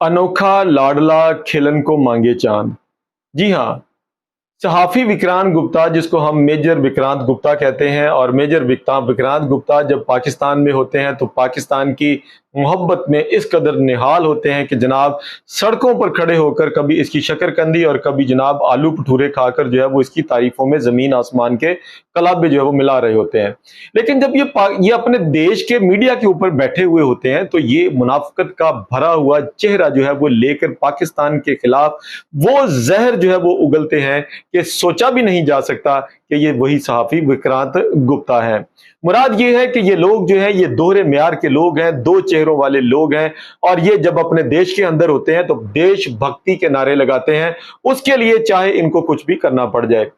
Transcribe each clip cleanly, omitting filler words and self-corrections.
अनोखा लाडला खिलन को मांगे चांद। जी हाँ, सहाफ़ी विक्रांत गुप्ता, जिसको हम मेजर विक्रांत गुप्ता कहते हैं, और मेजर विक्रांत गुप्ता जब पाकिस्तान में होते हैं तो पाकिस्तान की मोहब्बत में इस कदर निहाल होते हैं कि जनाब सड़कों पर खड़े होकर कभी इसकी शकरकंदी और कभी जनाब आलू भटूरे खाकर जो है वो इसकी तारीफों में ज़मीन आसमान के कलाबे जो है वो मिला रहे होते हैं। लेकिन जब ये अपने देश के मीडिया के ऊपर बैठे हुए होते हैं तो ये मुनाफ़िकत का भरा हुआ चेहरा जो है वो लेकर पाकिस्तान के खिलाफ वो जहर जो है वो उगलते हैं कि सोचा भी नहीं जा सकता कि ये वही सहाफ़ी विक्रांत गुप्ता है। मुराद ये है कि ये लोग जो है ये दोहरे म्यार के लोग हैं, दो चेहरों वाले लोग हैं, और ये जब अपने देश के अंदर होते हैं तो देशभक्ति के नारे लगाते हैं, उसके लिए चाहे इनको कुछ भी करना पड़ जाए।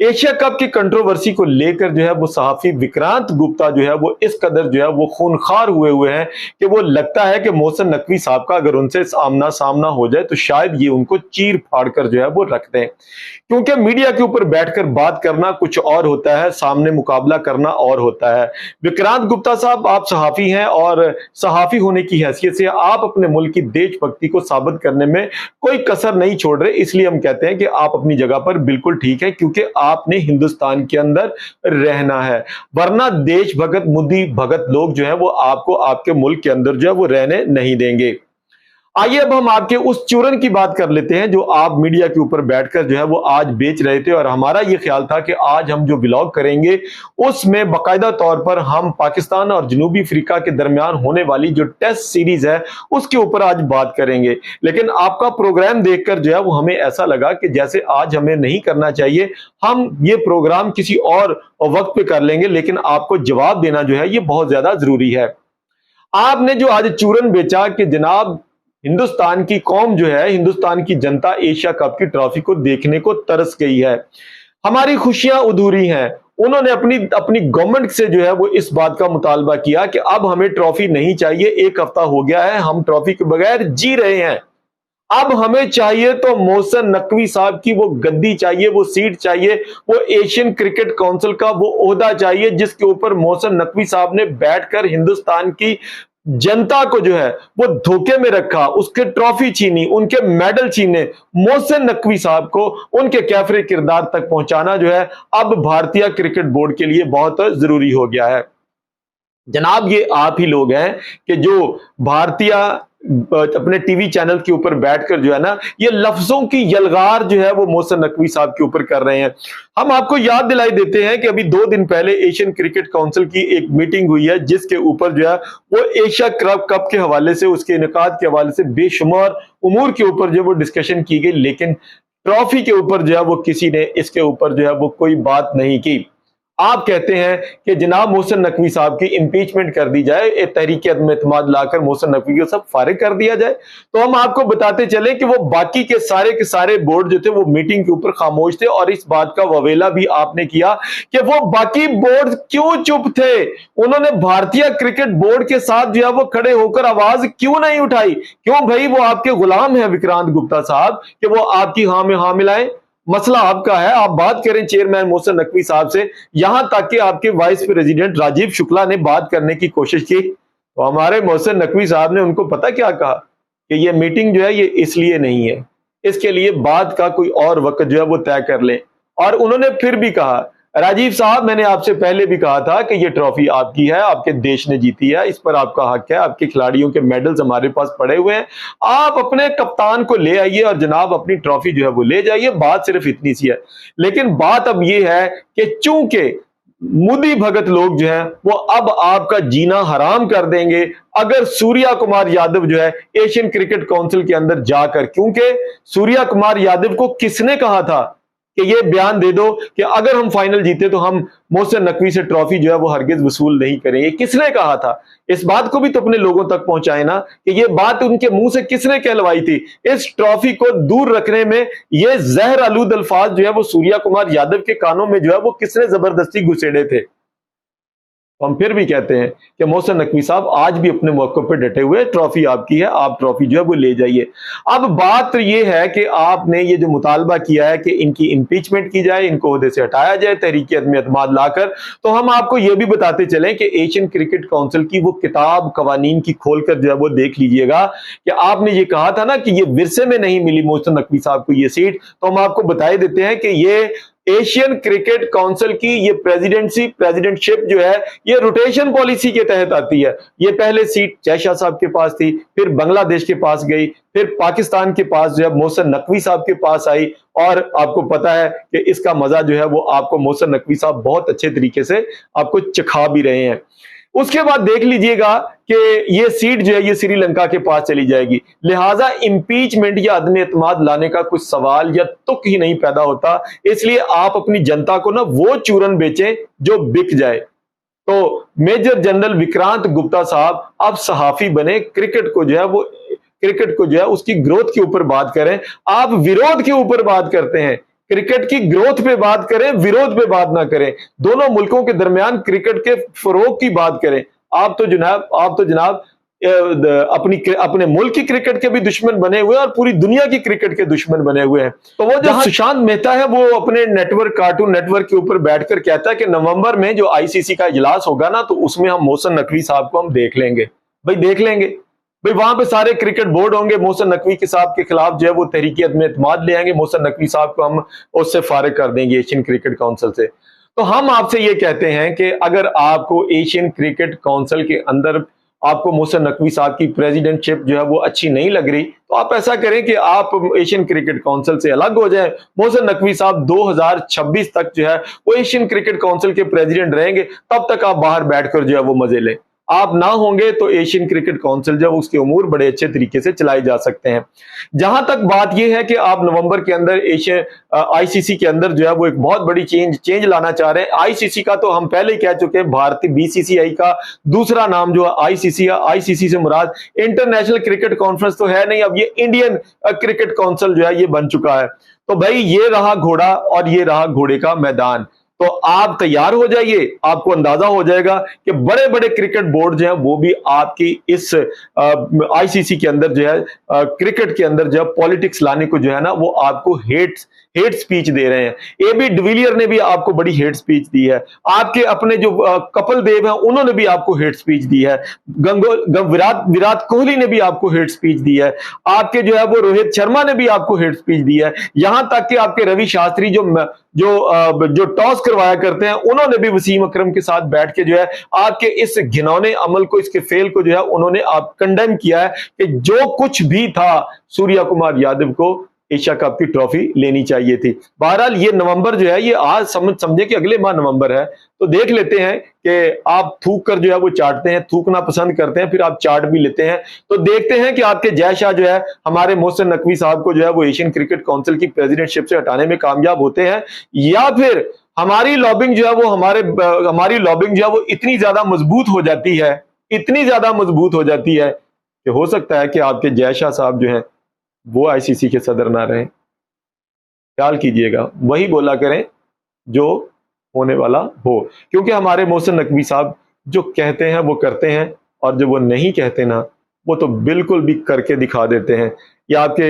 एशिया कप की कंट्रोवर्सी को लेकर जो है वो सहाफ़ी विक्रांत गुप्ता जो है वो इस कदर जो है वो खूनखार हुए हैं कि वो लगता है कि मोहसिन नकवी साहब का अगर उनसे आमना सामना हो जाए तो शायद ये उनको चीर फाड़ कर जो है वो रख दें। क्योंकि मीडिया के ऊपर बैठकर बात करना कुछ और होता है, सामने मुकाबला करना और होता है। विक्रांत गुप्ता साहब, आप सहाफ़ी हैं और सहाफ़ी होने की हैसियत से आप अपने मुल्क की देशभक्ति को साबित करने में कोई कसर नहीं छोड़ रहे, इसलिए हम कहते हैं कि आप अपनी जगह पर बिल्कुल ठीक है, क्योंकि आपने हिंदुस्तान के अंदर रहना है, वरना देशभगत मुद्दी भगत लोग जो है वो आपको आपके मुल्क के अंदर जो है वो रहने नहीं देंगे। आइए अब हम आपके उस चूरन की बात कर लेते हैं जो आप मीडिया के ऊपर बैठकर जो है वो आज बेच रहे थे, और हमारा ये ख्याल था कि आज हम जो व्लॉग करेंगे उसमें बाकायदा तौर पर हम पाकिस्तान और जनूबी अफ्रीका के दरमियान होने वाली जो टेस्ट सीरीज है उसके ऊपर आज बात करेंगे। लेकिन आपका प्रोग्राम देखकर जो है वो हमें ऐसा लगा कि जैसे आज हमें नहीं करना चाहिए, हम ये प्रोग्राम किसी और वक्त पे कर लेंगे, लेकिन आपको जवाब देना जो है ये बहुत ज्यादा जरूरी है। आपने जो आज चूरन बेचा कि जनाब हिंदुस्तान की कौम जो है, हिंदुस्तान की जनता एशिया कप की ट्रॉफी को देखने को तरस गई है, हमारी खुशियां अधूरी हैं। उन्होंने अपनी अपनी गवर्नमेंट से जो है वो इस बात का मुतालबा किया कि अब हमें ट्रॉफी नहीं चाहिए, एक हफ्ता हो गया है हम ट्रॉफी के बगैर जी रहे हैं, अब हमें चाहिए तो मोहसिन नकवी साहब की वो गद्दी चाहिए, वो सीट चाहिए, वो एशियन क्रिकेट काउंसिल का वो ओहदा चाहिए जिसके ऊपर मोहसिन नकवी साहब ने बैठकर हिंदुस्तान की जनता को जो है वो धोखे में रखा, उसके ट्रॉफी छीनी, उनके मेडल छीने, मोहसिन नकवी साहब को उनके कैफरे किरदार तक पहुंचाना जो है अब भारतीय क्रिकेट बोर्ड के लिए बहुत जरूरी हो गया है। जनाब ये आप ही लोग हैं कि जो भारतीय अपने टीवी चैनल के ऊपर बैठकर जो है ना ये लफ्जों की यलगार जो है वो मोहसिन नकवी साहब के ऊपर कर रहे हैं। हम आपको याद दिलाई देते हैं कि अभी 2 दिन पहले एशियन क्रिकेट काउंसिल की एक मीटिंग हुई है जिसके ऊपर जो है वो एशिया कप के हवाले से, उसके इनेकाद के हवाले से बेशुमार उमूर के ऊपर जो है वो डिस्कशन की गई, लेकिन ट्रॉफी के ऊपर जो है वो किसी ने इसके ऊपर जो है वो कोई बात नहीं की। आप कहते हैं कि जनाब मोहसिन नकवी साहब की इंपीचमेंट कर दी जाए, एक तहरीक अदम एतमाद लाकर मोहसिन नकवी को सब फारिग कर दिया जाए, तो हम आपको बताते चले कि वो बाकी के सारे बोर्ड जो थे वो मीटिंग के ऊपर खामोश थे, और इस बात का ववेला भी आपने किया कि वो बाकी बोर्ड क्यों चुप थे, उन्होंने भारतीय क्रिकेट बोर्ड के साथ जो है वो खड़े होकर आवाज क्यों नहीं उठाई। क्यों भाई, वो आपके गुलाम है विक्रांत गुप्ता साहब कि वो आपकी हाँ में हाँ मिलाएं। मसला आपका है, आप बात करें चेयरमैन मोहसिन नकवी साहब से, यहां तक कि आपके वाइस प्रेसिडेंट राजीव शुक्ला ने बात करने की कोशिश की तो हमारे मोहसिन नकवी साहब ने उनको पता क्या कहा कि ये मीटिंग जो है ये इसलिए नहीं है, इसके लिए बात का कोई और वक्त जो है वो तय कर लें। और उन्होंने फिर भी कहा, राजीव साहब मैंने आपसे पहले भी कहा था कि ये ट्रॉफी आपकी है, आपके देश ने जीती है, इस पर आपका हक है, आपके खिलाड़ियों के मेडल्स हमारे पास पड़े हुए हैं, आप अपने कप्तान को ले आइए और जनाब अपनी ट्रॉफी जो है वो ले जाइए, बात सिर्फ इतनी सी है। लेकिन बात अब ये है कि चूंकि मोदी भगत लोग जो है वो अब आपका जीना हराम कर देंगे अगर सूर्या कुमार यादव जो है एशियन क्रिकेट काउंसिल के अंदर जाकर, क्योंकि सूर्या कुमार यादव को किसने कहा था कि ये बयान दे दो कि अगर हम फाइनल जीते तो हम मोहसिन नकवी से ट्रॉफी जो है वो हरगिज वसूल नहीं करेंगे। किसने कहा था? इस बात को भी तो अपने लोगों तक पहुंचाए ना कि ये बात उनके मुंह से किसने कहलवाई थी। इस ट्रॉफी को दूर रखने में ये जहर आलूद अल्फाज जो है वो सूर्या कुमार यादव के कानों में जो है वो किसने जबरदस्ती घुसेड़े थे। तो हम फिर भी कहते हैं कि मोहसिन नकवी साहब आज भी अपने मौके पे डटे हुए, ट्रॉफी आपकी है, आप ट्रॉफी जो है वो ले जाइए। अब बात ये है कि आपने ये जो मुतालबा किया है कि इनकी इम्पीचमेंट की जाए, इनको ओहदे से हटाया जाए तहरीक अदम एतमाद लाकर, तो हम आपको ये भी बताते चलें कि एशियन क्रिकेट काउंसिल की वो किताब कवानीन की खोलकर जो है वो देख लीजिएगा कि आपने ये कहा था ना कि ये विरसे में नहीं मिली मोहसिन नकवी साहब को ये सीट, तो हम आपको बताए देते हैं कि ये एशियन क्रिकेट काउंसिल की ये प्रेसिडेंटशिप जो है ये रोटेशन पॉलिसी के तहत आती है। ये पहले सीट जय शाह साहब के पास थी, फिर बांग्लादेश के पास गई, फिर पाकिस्तान के पास जो है मोहसिन नकवी साहब के पास आई, और आपको पता है कि इसका मजा जो है वो आपको मोहसिन नकवी साहब बहुत अच्छे तरीके से आपको चखा भी रहे हैं। उसके बाद देख लीजिएगा कि ये सीट जो है ये श्रीलंका के पास चली जाएगी, लिहाजा इंपीचमेंट या अदम एतमाद लाने का कुछ सवाल या तुक ही नहीं पैदा होता। इसलिए आप अपनी जनता को ना वो चूरन बेचें जो बिक जाए। तो मेजर जनरल विक्रांत गुप्ता साहब अब सहाफी बने, क्रिकेट को जो है उसकी ग्रोथ के ऊपर बात करें। आप विरोध के ऊपर बात करते हैं, क्रिकेट की ग्रोथ पे बात करें, विरोध पे बात ना करें। दोनों मुल्कों के दरमियान क्रिकेट के फरोग की बात करें। आप तो जनाब अपने मुल्क की क्रिकेट के भी दुश्मन बने हुए हैं और पूरी दुनिया की क्रिकेट के दुश्मन बने हुए हैं। तो वो जो सुशांत मेहता है वो अपने कार्टून नेटवर्क के ऊपर बैठकर कहता है कि नवंबर में जो आईसीसी का इजलास होगा ना, तो उसमें हम मोहसिन नकवी साहब को हम देख लेंगे। भाई देख लेंगे भाई, वहां पे सारे क्रिकेट बोर्ड होंगे, मोहसिन नकवी के साहब के खिलाफ जो है वो तहरीक अदम एतमाद ले आएंगे, मोहसिन नकवी साहब को हम उससे फारिग कर देंगे एशियन क्रिकेट काउंसिल से। तो हम आपसे ये कहते हैं कि अगर आपको एशियन क्रिकेट काउंसिल के अंदर आपको मोहसिन नकवी साहब की प्रेसिडेंटशिप जो है वो अच्छी नहीं लग रही, तो आप ऐसा करें कि आप एशियन क्रिकेट काउंसिल से अलग हो जाएं। मोहसिन नकवी साहब 2026 तक जो है वो एशियन क्रिकेट काउंसिल के प्रेसिडेंट रहेंगे, तब तक आप बाहर बैठकर जो है वो मजे लें। आप ना होंगे तो एशियन क्रिकेट काउंसिल जो उसके उमूर बड़े अच्छे तरीके से चलाए जा सकते हैं। जहां तक बात यह है कि आप नवंबर के अंदर आईसीसी के अंदर जो है वो एक बहुत बड़ी चेंज लाना चाह रहे हैं। आईसीसी का तो हम पहले ही कह चुके हैं, भारतीय बीसीसीआई का दूसरा नाम जो है आईसीसी है। आईसीसी से मुराद इंटरनेशनल क्रिकेट कॉन्फ्रेंस तो है नहीं, अब ये इंडियन क्रिकेट काउंसिल जो है ये बन चुका है। तो भाई ये रहा घोड़ा और ये रहा घोड़े का मैदान। तो आप तैयार हो जाइए, आपको अंदाजा हो जाएगा कि बड़े बड़े क्रिकेट बोर्ड जो है वो भी आपकी इस आईसीसी के अंदर जो है क्रिकेट के अंदर जो है पॉलिटिक्स लाने को जो है ना वो आपको हेट स्पीच दे रहे हैं। एबी डिविलियर ने भी आपको बड़ी हेट स्पीच दी है, आपके अपने जो कपिल देव हैं उन्होंने भी आपको हेट स्पीच दी है, विराट कोहली ने भी आपको हेट स्पीच दी है, आपके जो है वो रोहित शर्मा ने भी आपको हेट स्पीच दी है, यहां तक कि आपके रवि शास्त्री जो टॉस करवाया करते हैं उन्होंने भी वसीम अकरम के साथ बैठ के जो है आपके इस घिनौने अमल को, इसके फेल को जो है उन्होंने आप कंडेम किया है कि जो कुछ भी था सूर्या कुमार यादव को एशिया कप की ट्रॉफी लेनी चाहिए थी। बहरहाल ये नवंबर जो है ये आज समझे कि अगले माह नवंबर है, तो देख लेते हैं कि आप थूक कर जो है वो चाटते हैं, थूकना पसंद करते हैं, फिर आप चाट भी लेते हैं। तो देखते हैं कि आपके जय शाह जो है हमारे मोहसिन नकवी साहब को जो है वो एशियन क्रिकेट काउंसिल की प्रेसिडेंटशिप से हटाने में कामयाब होते हैं, या फिर हमारी लॉबिंग जो है वो हमारी लॉबिंग जो है वो इतनी ज्यादा मजबूत हो जाती है, इतनी ज्यादा मजबूत हो जाती है कि हो सकता है कि आपके जय शाह साहब जो है वो आईसीसी के सदर ना रहे। ख्याल कीजिएगा, वही बोला करें जो होने वाला हो, क्योंकि हमारे मोहसिन नकवी साहब जो कहते हैं वो करते हैं, और जो वो नहीं कहते ना वो तो बिल्कुल भी करके दिखा देते हैं। या आपके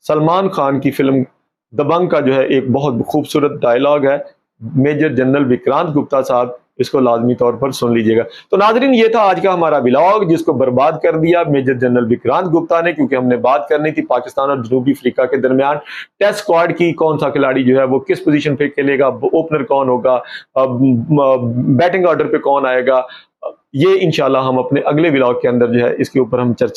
सलमान खान की फिल्म दबंग का जो है एक बहुत खूबसूरत डायलॉग है, मेजर जनरल विक्रांत गुप्ता साहब, इसको लाजमी तौर पर सुन लीजिएगा। तो नाजरीन ये था आज का हमारा व्लॉग, जिसको बर्बाद कर दिया मेजर जनरल विक्रांत गुप्ता ने, क्योंकि हमने बात करनी थी पाकिस्तान और जनूबी अफ्रीका के दरमियान टेस्ट स्क्वाड की, कौन सा खिलाड़ी जो है वो किस पोजीशन पे खेलेगा, ओपनर कौन होगा, बैटिंग ऑर्डर पे कौन आएगा। ये इंशाल्लाह हम अपने अगले व्लॉग के अंदर जो है इसके ऊपर हम चर्चा